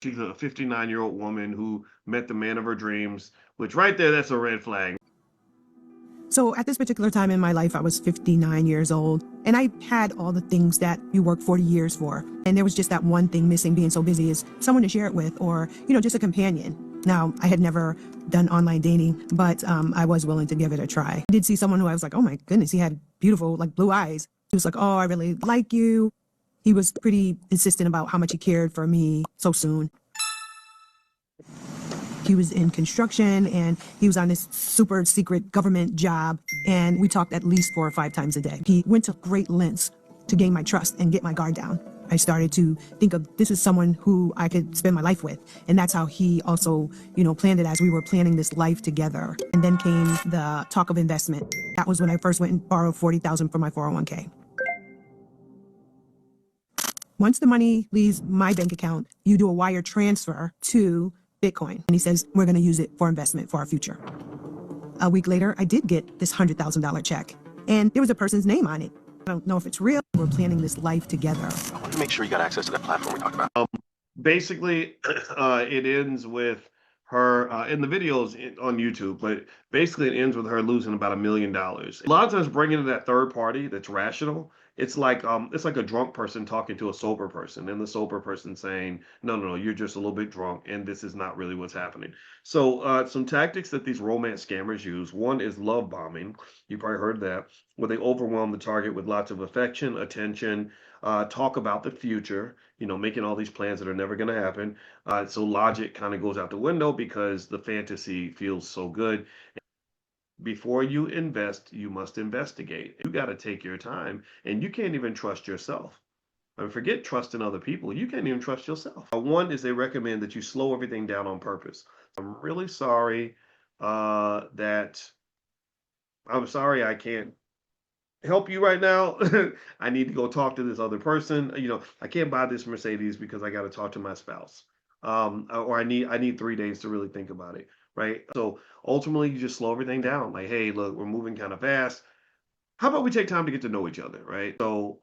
She's a 59-year-old woman who met the man of her dreams, which right there, that's a red flag. So at this particular time in my life, I was 59 years old, and I had all the things that you work 40 years for. And there was just that one thing missing, being so busy, is someone to share it with, or, just a companion. Now, I had never done online dating, but I was willing to give it a try. I did see someone who I was like, oh my goodness, he had beautiful, like, blue eyes. He was like, oh, I really like you. He was pretty insistent about how much he cared for me so soon. He was in construction and he was on this super secret government job. And we talked at least 4 or 5 times a day. He went to great lengths to gain my trust and get my guard down. I started to think of this is someone who I could spend my life with. And that's how he also, planned it as we were planning this life together. And then came the talk of investment. That was when I first went and borrowed $40,000 for my 401k. Once the money leaves my bank account, you do a wire transfer to Bitcoin. And he says, we're going to use it for investment for our future. A week later, I did get this $100,000 check. And there was a person's name on it. I don't know if it's real. We're planning this life together. I wanted to make sure you got access to that platform we talked about. Basically, it ends with her in the videos on YouTube, but basically it ends with her losing about $1 million. A lot of times, bringing in that third party that's rational, it's like a drunk person talking to a sober person, and the sober person saying, "No, no, no, you're just a little bit drunk, and this is not really what's happening." So, some tactics that these romance scammers use. One is love bombing. You probably heard that, where they overwhelm the target with lots of affection, attention, talk about the future, making all these plans that are never going to happen. So logic kind of goes out the window because the fantasy feels so good. Before you invest, you must investigate. You got to take your time, and you can't even trust yourself. I mean, forget trusting other people. You can't even trust yourself. One is they recommend that you slow everything down on purpose. I'm really sorry that I'm sorry I can't help you right now. I need to go talk to this other person. I can't buy this Mercedes because I got to talk to my spouse. Or I need 3 days to really think about it. Right. So ultimately you just slow everything down. Like, hey, look, we're moving kind of fast. How about we take time to get to know each other? Right. So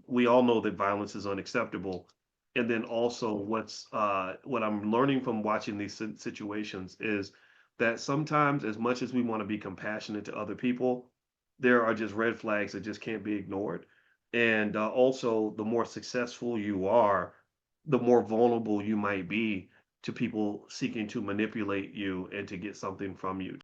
we all know that violence is unacceptable. And then also what I'm learning from watching these situations is that sometimes, as much as we want to be compassionate to other people, there are just red flags that just can't be ignored. And also, the more successful you are, the more vulnerable you might be to people seeking to manipulate you and to get something from you.